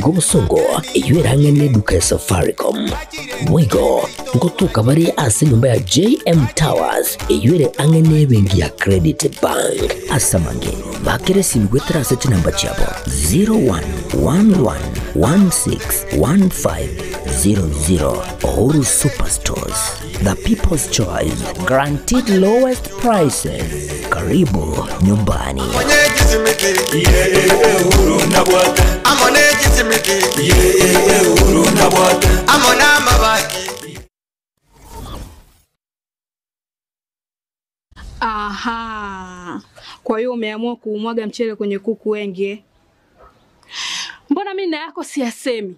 Ngobosongo ywerangane duka ya Safaricom. Mwigo ngotuka bari ase nyumba ya JM Towers ywere angane bengi ya Credit Bank. Asamange bakere simgwetera ase namba chabo 0111161500. Uhuru Superstores, the people's choice, guaranteed lowest prices. Karibu nyumbani. Aha. Kwa hiyo umeamua kuumwaga mchele kwenye kuku wengi. Mbona mimi na yako siyasemi?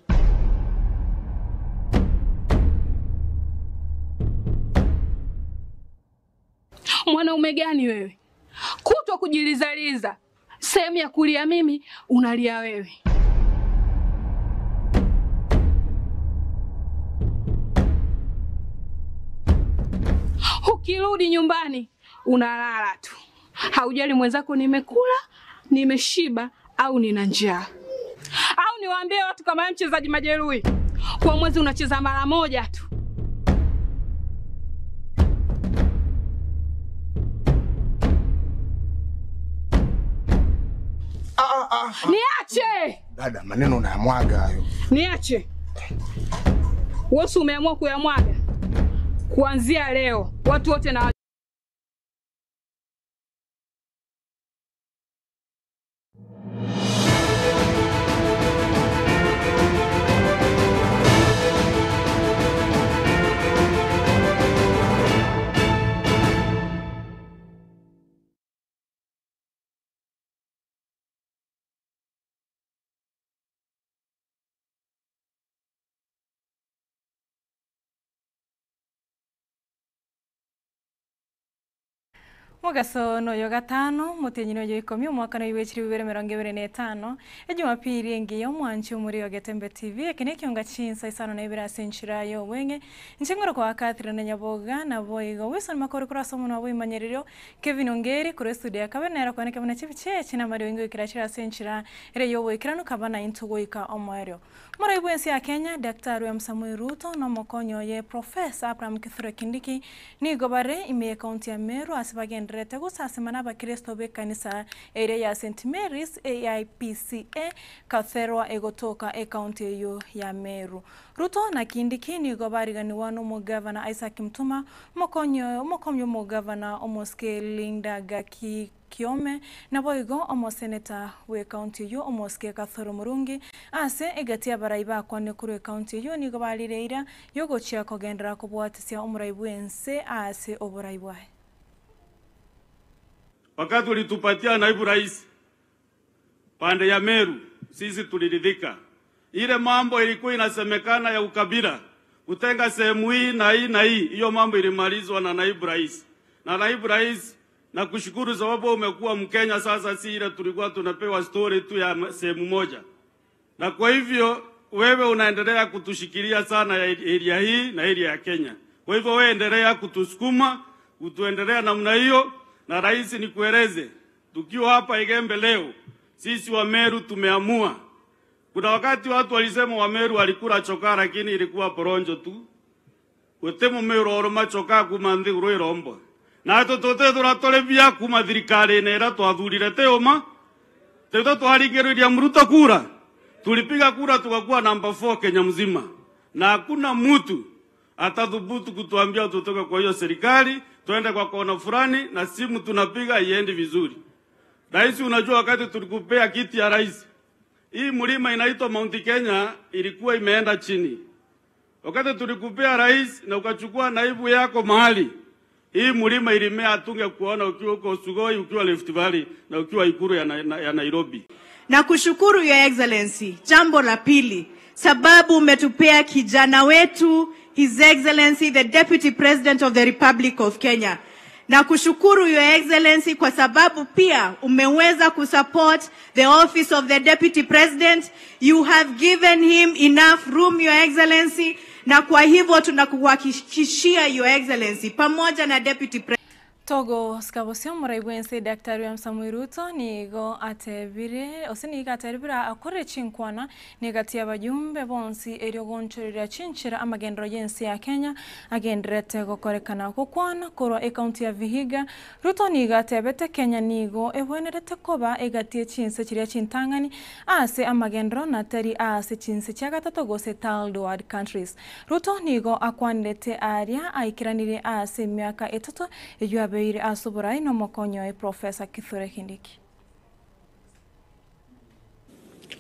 Mwanaume gani wewe? Kutwa kujilizaliza. Sehemu ya kulia mimi, unalia wewe. Ukirudi nyumbani, unalala tu. Haujali mwenzako nimekula, nimeshiba au nina njaa. Au niwaambie watu kama mchezaji majeruhi, kwa mwezi unacheza mara moja tu. Niache! Dada, maneno unayamwaga hayo. Niache. Wewe umeamua kuyamwaga. Kuanzia leo, watu wote na Mugaso no yogatano mutenyino yo 10 mwaka no 2025 ejumapili engiyo mwanchi muri Ogetembe TV ekene kyonga chinsa isano na ibira senchirayo wenge nchengoro kwa Catherine Nyaboga na boigo Wilson makoro kuraso muno abimanyerero Kevin Ongeri kure studio akabenera kwaneka muna chibiche na Mario ingo ikirachira senchira ere yo wekirano kabana intugoika omwero mura ibwensi ya Kenya Dr. William Samuel Ruto no mokonyo ye Professor Abraham Kithure Kindiki ni gobare ime county ya Meru asibagenda Retego semana ba Kristo be kanisa area ya St Mary's AIPCA Katherwa egotoka county yo ya Meru. Ruto na Kindiki ni gobariga ni wano mo governor Isaac Mtuma mokomyo mo governor omoske Linda Gaki Kiome na boigo omo senator we county yo omoske Kathoro Murungi ase egatia baraiba kwa ne kure county yo ni gobalireira yo gochia kogendera kubwatisia omuraibu ense ase oboraibwa. Wakati ulitupatia naibu rais pande ya Meru, sisi tuliridhika. Ile mambo ilikuwa inasemekana ya ukabila, kutenga sehemu hii na hii na hii, hiyo mambo ilimalizwa na naibu rais. Na naibu rais, na kushukuru sababu umekuwa Mkenya sasa, si ile tulikuwa tunapewa story tu ya sehemu moja. Na kwa hivyo wewe unaendelea kutushikilia sana ya area hii na area ya Kenya. Kwa hivyo wewe endelea kutusukuma, utuendelea namna hiyo. Na rais ni kueleze, tukiwa hapa Igembe leo, sisi wa Meru tumeamua. Kuna wakati watu walisema wa Meru walikula chokaa lakini ilikuwa poronjo tu. Wetemu Meru oroma chokaa kumandhi uroi rombo. Na ato tote turatole bia kuma thirikari nera twathurire teoma. Teto twaringereria Ruto kura. Tulipiga kura tukakuwa namba 4 Kenya mzima. Na hakuna mtu atathubutu kutuambia tutoke kwa hiyo serikali. Tuende kwa kona fulani na simu tunapiga iendi vizuri. Rais, unajua wakati tulikupea kiti ya rais, hii mlima inaitwa Mount Kenya ilikuwa imeenda chini. Wakati tulikupea rais na ukachukua naibu yako mahali, hii mlima ilimea tunge kuona ukiwa uko Sugoi, ukiwa Rift Valley na ukiwa Ikuru ya Nairobi. Na kushukuru Your Excellency, jambo la pili, sababu umetupea kijana wetu His Excellency the Deputy President of the Republic of Kenya. Na kushukuru Your Excellency kwa sababu pia umeweza kusupport the office of the Deputy President. You have given him enough room, Your Excellency. Na kwa hivyo tunakuhakikishia Your Excellency pamoja na Deputy President Togo skabosio muraibwense Daktari William Samoei Ruto nigo atebire osiniga atebira akore chinkwana negati abajumbe bonsi eryogonchorera chinchira amagendero yensi ya Kenya agendrete gokorekana kokwana koro county ya Vihiga. Ruto niga atebete Kenya nigo ebwenerete koba egatie chinse chiria chintangani ase amagendero nateri ase chinse chagatatu gose third world countries. Ruto nigo akwanirete aria aikiranire ase miaka etatu eyo Beire asuburai no mokonyo Professor Kithure Kindiki.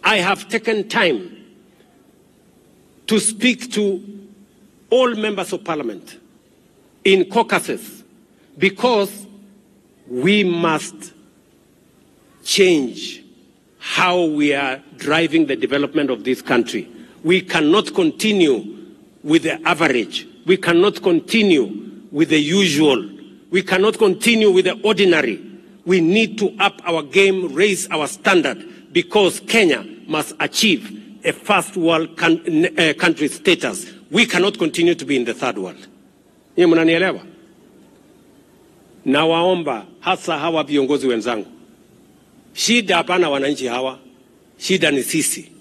I have taken time to speak to all members of parliament in caucuses because we must change how we are driving the development of this country. We cannot continue with the average. We cannot continue with the usual. We cannot continue with the ordinary. We need to up our game, raise our standard, because Kenya must achieve a first world country status. We cannot continue to be in the third world. Nyie mnanielewa? Na waomba hasa hawa viongozi wenzangu. Shida hapana wananchi hawa. Shida ni sisi.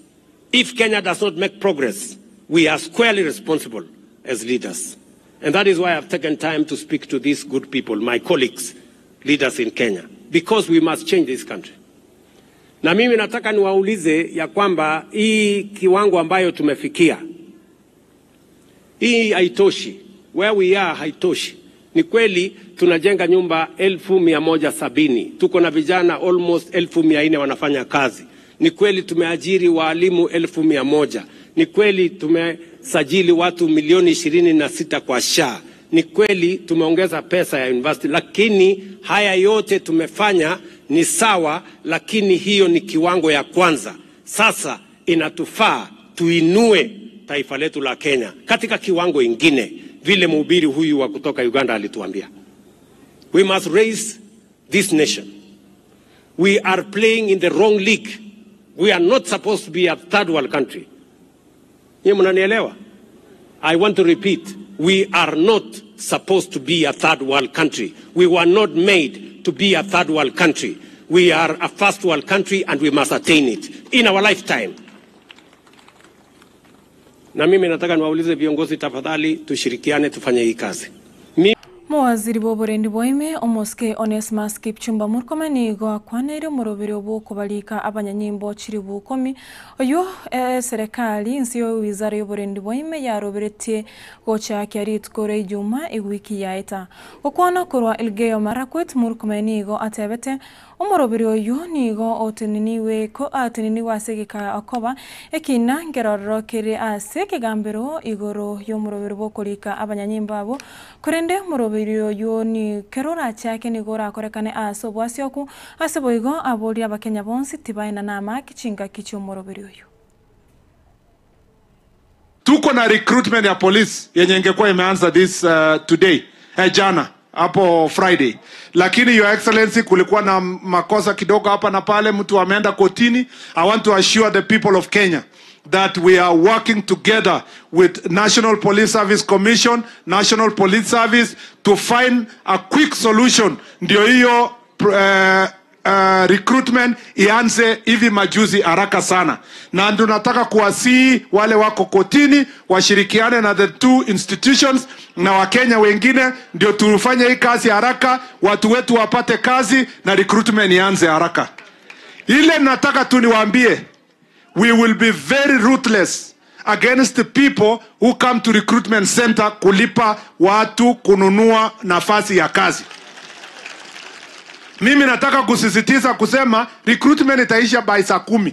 If Kenya does not make progress, we are squarely responsible as leaders. And that is why I've taken time to speak to these good people, my colleagues, leaders in Kenya, because we must change this country. Na mimi nataka niwaulize ya kwamba hii kiwango ambayo tumefikia, hii haitoshi. Where we are haitoshi. Ni kweli tunajenga nyumba 1170. Tuko na vijana almost 1400 wanafanya kazi. Ni kweli tumeajiri walimu 1100. Ni kweli tumesajili watu milioni 26 kwa SHA. Ni kweli tumeongeza pesa ya university, lakini haya yote tumefanya ni sawa, lakini hiyo ni kiwango ya kwanza. Sasa inatufaa tuinue taifa letu la Kenya katika kiwango ingine, vile mhubiri huyu wa kutoka Uganda alituambia. We must raise this nation. We are playing in the wrong league. We are not supposed to be a third world country. Nyie mnanielewa? I want to repeat, we are not supposed to be a third world country. We were not made to be a third world country. We are a first world country and we must attain it in our lifetime. Na mimi nataka niwaulize viongozi, tafadhali tushirikiane tufanye hii kazi. Mawaziri boborendi boime omoske Onesmus Kipchumba Murkomen nigo akwanere murobiri obo kubalika abanyanyimbo chiri bukomi oyo serikali nsiyo wizara y'oborendi boime yaroberetie gocha kyari tukore Juma igwiki yaita okwana korwa Elgeyo Marakwet. Murkomen nigo atebete omorobiri oyo nigo oteniniwe ko ateniniwa segeka akoba ekina ngerororo kere ase kegambero igoro y'omorobiri bokolika abanyanyimbo abo korende murobiri oyo ni kerora chake ni gora korekane aso bwasioku aseboigo aboli abakenya bonsi tibaina nama kichinga kicho murobiri oyo. Tuko na recruitment ya police yenye ingekuwa imeanza this today jana hapo Friday, lakini your excellency kulikuwa na makosa kidogo hapa na pale, mtu ameenda kotini. I want to assure the people of Kenya that we are working together with National Police Service Commission, National Police Service to find a quick solution. Ndio hiyo recruitment ianze hivi majuzi haraka sana, na tunataka kuwasihi wale wako kotini washirikiane na the two institutions na Wakenya wengine, ndio tufanye hii kazi haraka, watu wetu wapate kazi na recruitment ianze haraka. Ile nataka tu niwaambie, we will be very ruthless against the people who come to recruitment center kulipa watu kununua nafasi ya kazi. Mimi nataka kusisitiza kusema recruitment itaisha by saa 10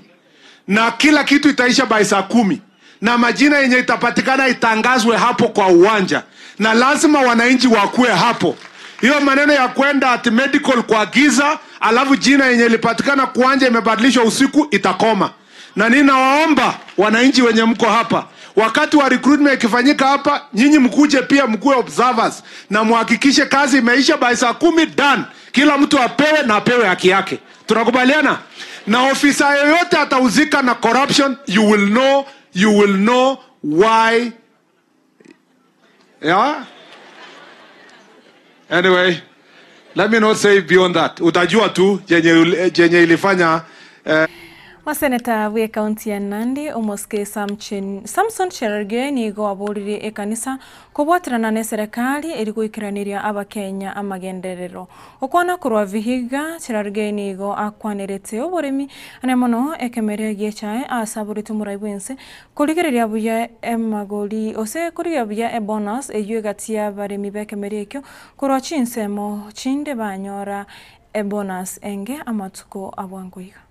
na kila kitu itaisha by saa 10 na majina yenye itapatikana itangazwe hapo kwa uwanja, na lazima wananchi wakue hapo. Hiyo maneno ya kwenda at medical kwa giza alafu jina yenye ilipatikana kuanja imebadilishwa usiku itakoma. Na ninawaomba wananchi wenye mko hapa, wakati wa recruitment ikifanyika hapa, nyinyi mkuje pia mkue observers na muhakikishe kazi imeisha by saa 10 done. Kila mtu apewe na apewe haki yake. Tunakubaliana? Na ofisa yoyote atauzika na corruption, you will know why. Yeah? Anyway, Let me not say beyond that. Utajua tu jenye ilifanya Maseneta we kaunti ya Nandi Omoske Samson Cherargei nigo aburire ekanisa kubwatirana ne serikali eri guikiraniria abakenya amagenderero okwana kurwa Vihiga Cherargei nigo akwanirete oboremi ane mono ekemere gichae asaburite muraibwense kurigereria buya emagoli ose kuriya buya bonus eyugatia baremi bekemere ekyo kurwa chinsemo chinde banyora bonus enge amatuko abwangoiga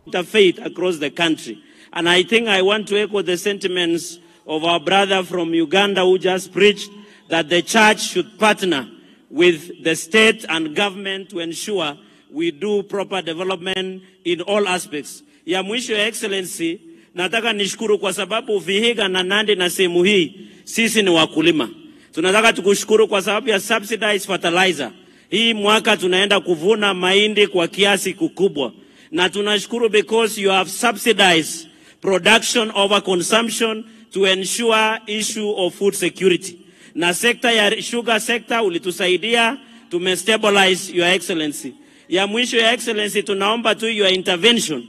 interfaith across the country. And I think I want to echo the sentiments of our brother from Uganda who just preached that the church should partner with the state and government to ensure we do proper development in all aspects. Ya mwisho ya Excellency, nataka nishukuru kwa sababu Vihiga na Nandi na sehemu hii sisi ni wakulima. Tunataka tukushukuru kwa sababu ya subsidized fertilizer. Hii mwaka tunaenda kuvuna mahindi kwa kiasi kikubwa. Na tunashukuru because you have subsidized production over consumption to ensure issue of food security. Na sekta ya sugar sector ulitusaidia tumestabilize your excellency. Ya mwisho ya excellency tunaomba tu your intervention.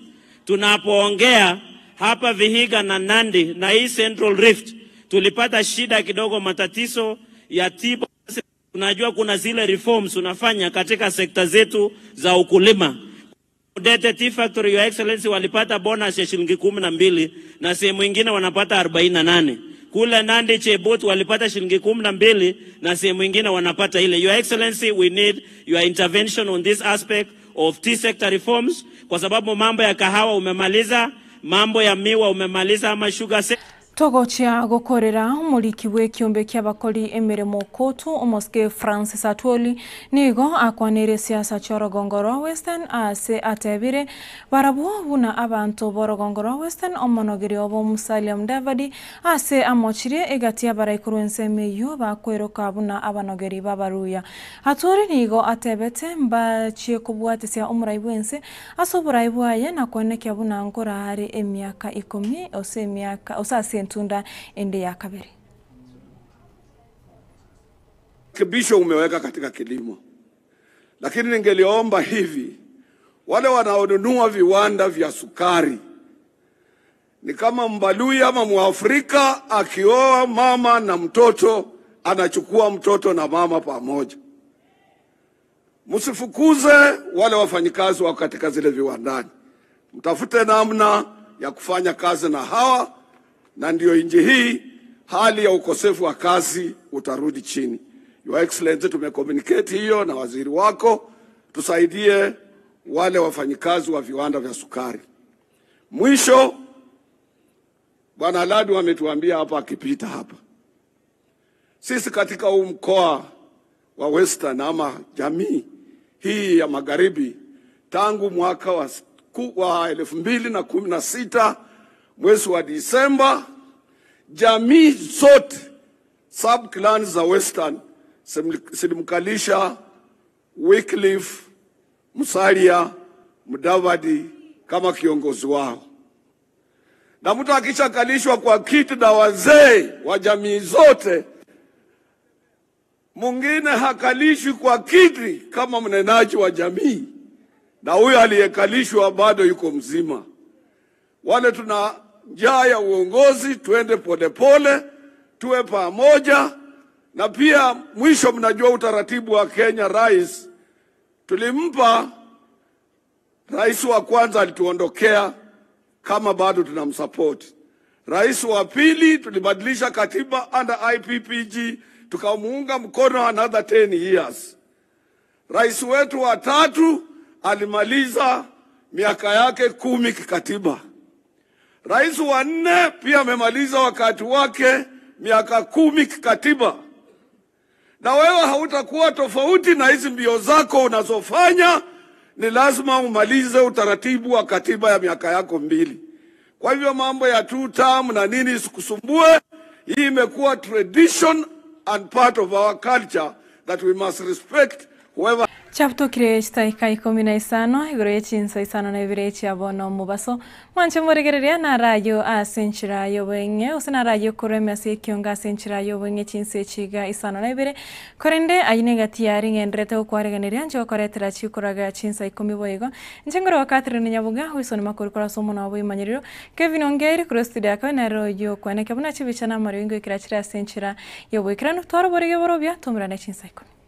Tunapoongea hapa Vihiga na Nandi na hii Central Rift tulipata shida kidogo matatizo ya tiba. Tunajua kuna zile reforms unafanya katika sekta zetu za ukulima. Dete Tea Factory, Your Excellency, walipata bonus ya shilingi 12 na sehemu nyingine wanapata 48. Kule Nandi Chebot walipata shilingi 12 na sehemu nyingine wanapata ile. Your Excellency, we need your intervention on this aspect of tea sector reforms kwa sababu mambo ya kahawa umemaliza, mambo ya miwa umemaliza ama sugar sector. Togochia gokorera umuliki we kiombe ky'abakoli emirimo kotu Omoske Francis Atwoli nigo akwanire siasa chorogongoro Western ase atebire barabu buna abantu borogongoro Western omonogiri obo Musalia Mudavadi ase amochire egatia baraikuruense meyo bakweroka buna abanogeri babaruya Atwoli nigo atebete mbachie kubwatisia umuraibwense asoburaibuaye na kwenekya buna ngora hari emyaka 10 ose emyaka osase tunda ende ya kabiri. Kibisho umeweka katika kilimo. Lakini ningeliomba hivi, wale wanaonunua viwanda vya sukari ni kama Mbaluya ama Mwafrika akioa mama na mtoto, anachukua mtoto na mama pamoja. Msifukuze wale wafanyikazi wa katika zile viwandani. Mtafute namna ya kufanya kazi na hawa, na ndio nchi hii hali ya ukosefu wa kazi utarudi chini. Your Excellency, tumecommunicate hiyo na waziri wako, tusaidie wale wafanyikazi wa viwanda vya sukari. Mwisho, Bwana Ladu ametuambia hapa akipita hapa, sisi katika huu mkoa wa Western ama jamii hii ya magharibi, tangu mwaka wa 2016 mwezi wa Disemba, jamii zote sub-clans za Western silimkalisha Wycliffe Musalia Mudavadi kama kiongozi wao. Na mtu akishakalishwa kwa kiti na wazee wa jamii zote, mwingine hakalishwi kwa kiti kama mnenaji wa jamii, na huyo aliyekalishwa bado yuko mzima. Wale tuna njaa ya uongozi, tuende polepole, tuwe pamoja. Na pia mwisho, mnajua utaratibu wa Kenya. Rais tulimpa, rais wa kwanza alituondokea kama bado tunamsupport. Rais wa pili tulibadilisha katiba under IPPG, tukamuunga mkono another 10 years. Rais wetu wa tatu alimaliza miaka yake 10 kikatiba. Rais wa 4 pia amemaliza wakati wake miaka 10 kikatiba. Na wewe hautakuwa tofauti na hizi mbio zako unazofanya, ni lazima umalize utaratibu wa katiba ya miaka yako 2. Kwa hivyo mambo ya 2 term na nini isikusumbue. Hii imekuwa tradition and part of our culture that we must respect whoever Chaptokire chitaika 15 igoro yechinsa isano na ibire chiabono mubaso manche moregereria na rayo asenchira yobenge usina rayo kuremya se kionga asenchira yobenge chinse chiga isano na ibire korende ayine gatiari ngendrete okwareganeria njo koretera chikuraga chinsa 10 boyego njengoro wakatire nyabuga huisoni makuru kora somo na boimanyiriro Kevin Ongeri kuri studio yako na royo kwaneke buna chibichana maringo ikirachira asenchira yobwe kirano twaro borege borobya tumurane chinsa 10